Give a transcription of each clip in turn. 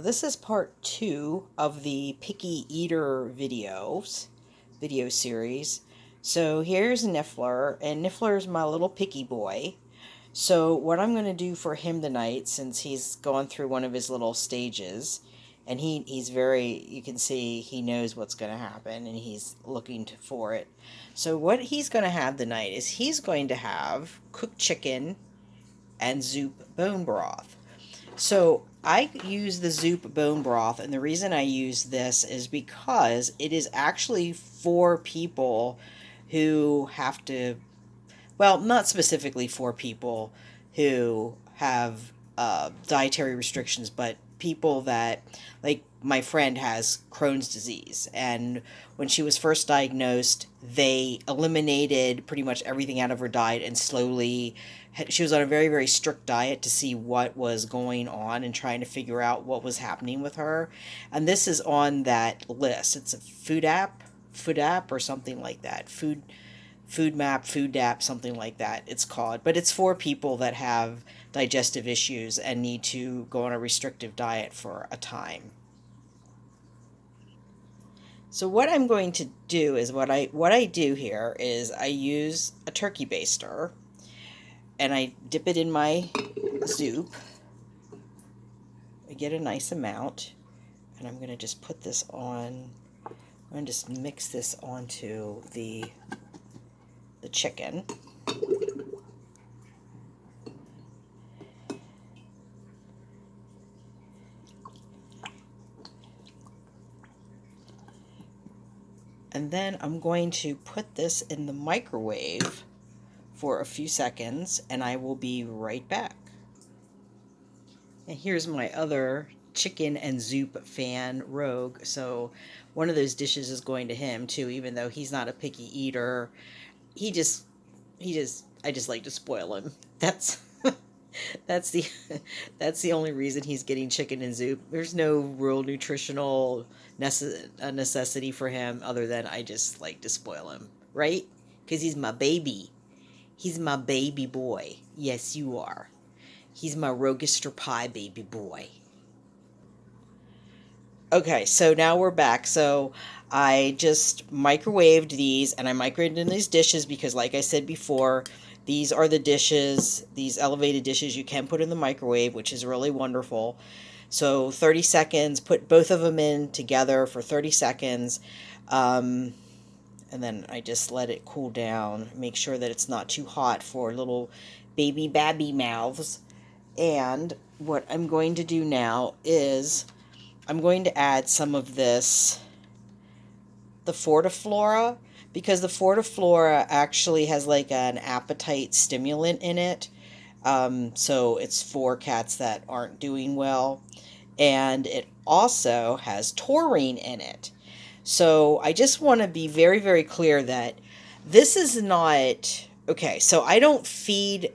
This is part 2 of the Picky Eater video series. So here's Niffler, and Niffler's my little picky boy. So what I'm going to do for him tonight, since he's going through one of his little stages, and he's very, you can see he knows what's going to happen, and he's looking for it. So what he's going to have tonight is he's going to have cooked chicken and Zoop bone broth. So I use the Zoop bone broth, and the reason I use this is because it is actually for people who have to, well, not specifically for people who have dietary restrictions, but people that, like my friend has Crohn's disease, and when she was first diagnosed, they eliminated pretty much everything out of her diet and slowly she was on a very, very strict diet to see what was going on and trying to figure out what was happening with her. And this is on that list. It's a food app or something like that. Food map, food app, something like that it's called. But it's for people that have digestive issues and need to go on a restrictive diet for a time. So what I'm going to do is what I do here is I use a turkey baster and I dip it in my soup. I get a nice amount, and I'm going to just put this on. I'm going to just mix this onto the chicken. And then I'm going to put this in the microwave for a few seconds, and I will be right back. And here's my other chicken and Zoop fan, Rogue. So one of those dishes is going to him too, even though he's not a picky eater. He just, I just like to spoil him. That's the, that's the only reason he's getting chicken and Zoop. There's no real nutritional necessity for him other than I just like to spoil him, right? Because he's my baby. He's my baby boy. Yes, you are. He's my Rogister Pie baby boy. Okay, so now we're back. So I just microwaved these, and I microwaved in these dishes because, like I said before, these are the dishes, these elevated dishes you can put in the microwave, which is really wonderful. So 30 seconds, put both of them in together for 30 seconds. Um, and then I just let it cool down. Make sure that it's not too hot for little baby babby mouths. And what I'm going to do now is I'm going to add some of this, the Fortiflora, because the Fortiflora actually has like an appetite stimulant in it. So it's for cats that aren't doing well. And it also has taurine in it. So I just want to be very, very clear that this is not, okay, so I don't feed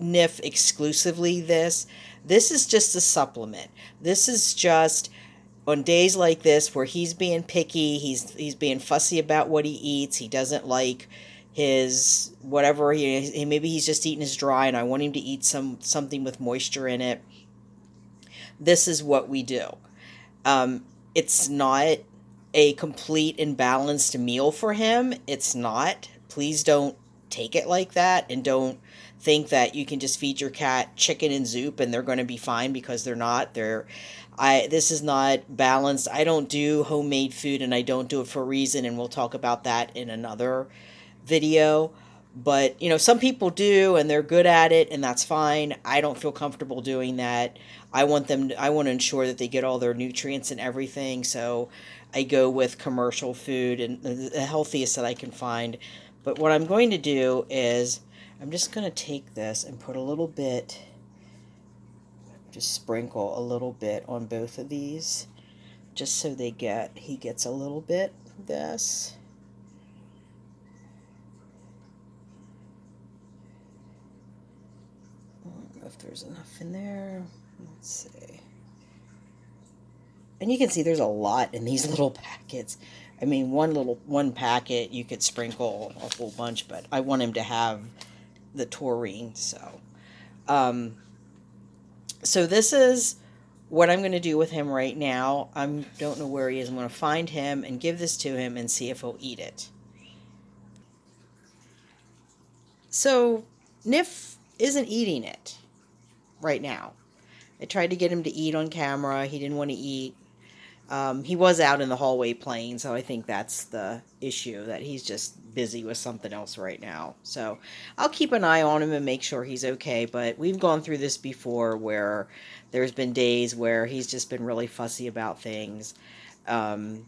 Nif exclusively this. This is just a supplement. This is just on days like this where he's being picky, he's being fussy about what he eats. He doesn't like his whatever maybe he's just eating his dry, and I want him to eat something with moisture in it. This is what we do. It's not a complete and balanced meal for him. It's not. Please don't take it like that, and don't think that you can just feed your cat chicken and Zoop and they're going to be fine, because they're not. This is not balanced. I don't do homemade food, and I don't do it for a reason, and we'll talk about that in another video. But, some people do, and they're good at it, and that's fine. I don't feel comfortable doing that. I want to ensure that they get all their nutrients and everything, so I go with commercial food and the healthiest that I can find. But what I'm going to do is I'm just going to take this and put a little bit, just sprinkle a little bit on both of these, just so he gets a little bit of this. I don't know if there's enough in there. Let's see. And you can see there's a lot in these little packets. I mean, one packet you could sprinkle a whole bunch, but I want him to have the taurine. So this is what I'm going to do with him right now, I don't know where he is. I'm going to find him and give this to him and see if he'll eat it. So, Niff isn't eating it right now. I tried to get him to eat on camera. He didn't want to eat. He was out in the hallway playing, so I think that's the issue, that he's just busy with something else right now. So I'll keep an eye on him and make sure he's okay, but we've gone through this before where there's been days where he's just been really fussy about things. Um,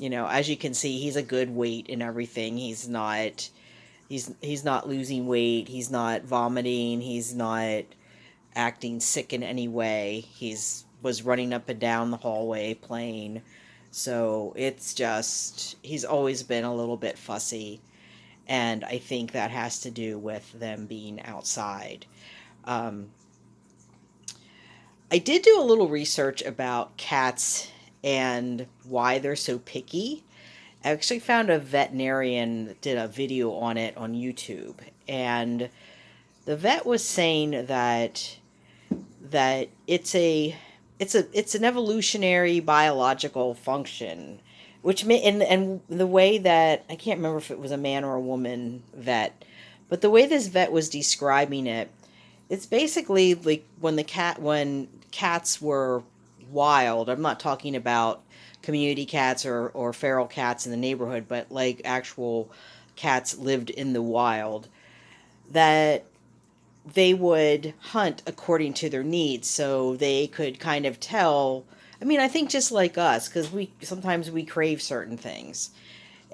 as you can see, he's a good weight and everything. He's not losing weight, he's not vomiting, he's not acting sick in any way. He's was running up and down the hallway playing. So it's just he's always been a little bit fussy, and I think that has to do with them being outside. Um, I did do a little research about cats and why they're so picky. I actually found a veterinarian that did a video on it on YouTube, and the vet was saying that it's an evolutionary biological function, which may and the way that I can't remember if it was a man or a woman vet, but the way this vet was describing it, it's basically like when cats were wild. I'm not talking about community cats or feral cats in the neighborhood, but like actual cats lived in the wild, that they would hunt according to their needs, so they could kind of tell. I mean, I think just like us, because we crave certain things,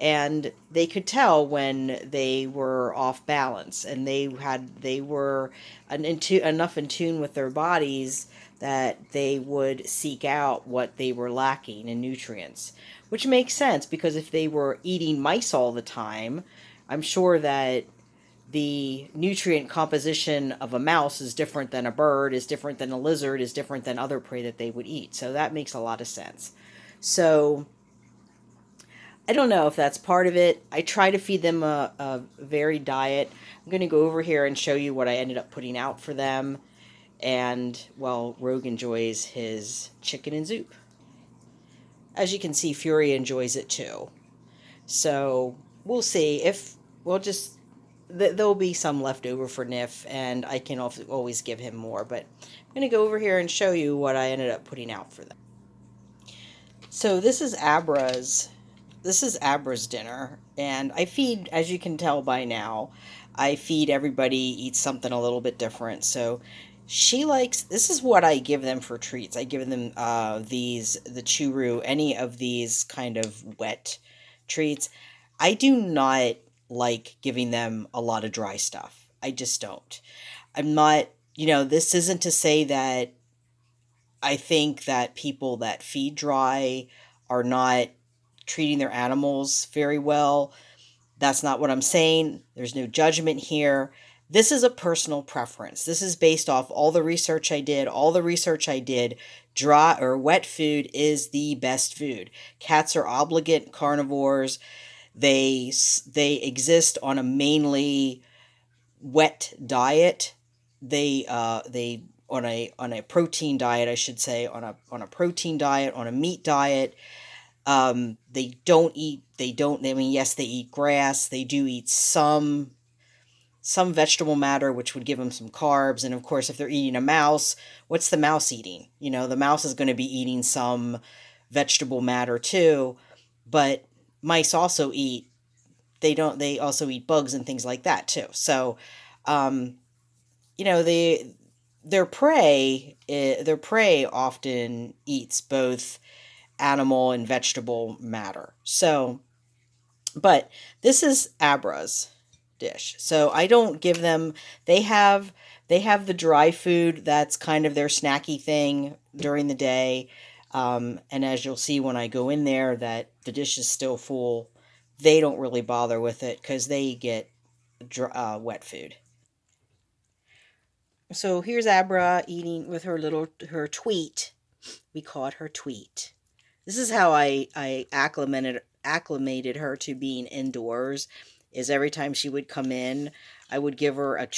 and they could tell when they were off balance, and they were enough in tune with their bodies that they would seek out what they were lacking in nutrients, which makes sense because if they were eating mice all the time, I'm sure that the nutrient composition of a mouse is different than a bird, is different than a lizard, is different than other prey that they would eat. So that makes a lot of sense. So I don't know if that's part of it. I try to feed them a varied diet. I'm going to go over here and show you what I ended up putting out for them. And, well, Rogue enjoys his chicken and soup. As you can see, Fury enjoys it too. So we'll see if we'll just there'll be some left over for Niff, and I can always give him more. But I'm going to go over here and show you what I ended up putting out for them. So Abra's dinner, and I feed, as you can tell by now, I feed everybody eats something a little bit different. So she likes, this is what I give them for treats. I give them the churu, any of these kind of wet treats. I do not like giving them a lot of dry stuff. I just don't. I'm not, this isn't to say that I think that people that feed dry are not treating their animals very well. That's not what I'm saying. There's no judgment here. This is a personal preference. This is based off all the research I did. All the research I did, dry or wet food is the best food. Cats are obligate carnivores. They exist on a mainly wet diet. They on a protein diet, I should say, on a protein diet, on a meat diet. They don't, I mean, yes, they eat grass. They do eat some vegetable matter, which would give them some carbs. And of course, if they're eating a mouse, what's the mouse eating? The mouse is going to be eating some vegetable matter too, but mice also eat, they also eat bugs and things like that too. So, um, you know, they, their prey often eats both animal and vegetable matter. So, but this is Abra's dish. So I don't give them, they have the dry food that's kind of their snacky thing during the day. And as you'll see when I go in there that the dish is still full, they don't really bother with it because they get wet food. So here's Abra eating with her tweet. We call it her tweet. This is how I acclimated her to being indoors. Is every time she would come in, I would give her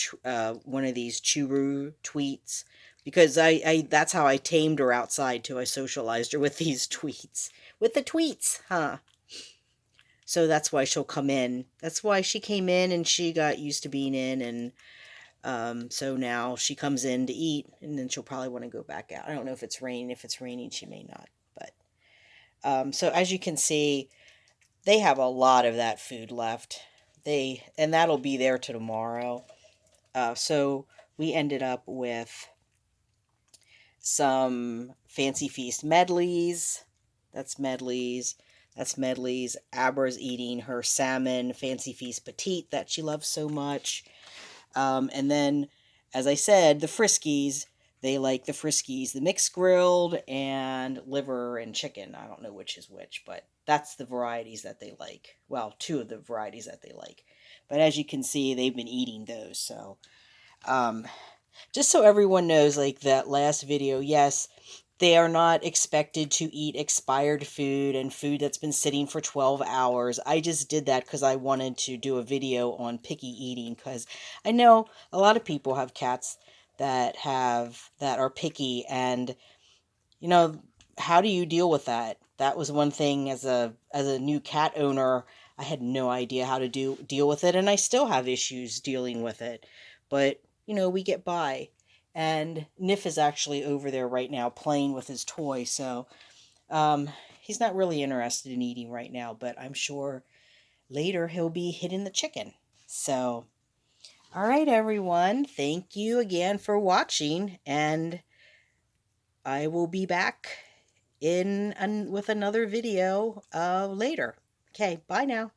one of these churu tweets, because I that's how I tamed her outside too. I socialized her with these tweets. With the tweets, huh? So that's why she'll come in. That's why she came in and she got used to being in, and so now she comes in to eat, and then she'll probably want to go back out. I don't know if it's raining. If it's raining, she may not. But so as you can see, they have a lot of that food left. And that'll be there to tomorrow. So we ended up with some Fancy Feast medleys. That's medleys. That's medleys. Abra's eating her salmon Fancy Feast petite that she loves so much. And then, as I said, the Friskies. They like the Friskies, the mixed grilled and liver and chicken. I don't know which is which, but that's the varieties that they like. Well, two of the varieties that they like. But as you can see, they've been eating those. So, um, just so everyone knows, like that last video, yes, they are not expected to eat expired food and food that's been sitting for 12 hours. I just did that because I wanted to do a video on picky eating, because I know a lot of people have cats that are picky, and you know, how do you deal with that? That was one thing as a new cat owner, I had no idea how to deal with it, and I still have issues dealing with it. But, we get by. And Niff is actually over there right now playing with his toy, so um he's not really interested in eating right now, but I'm sure later he'll be hitting the chicken. So, all right everyone, thank you again for watching, and I will be back with another video later. Okay, bye now.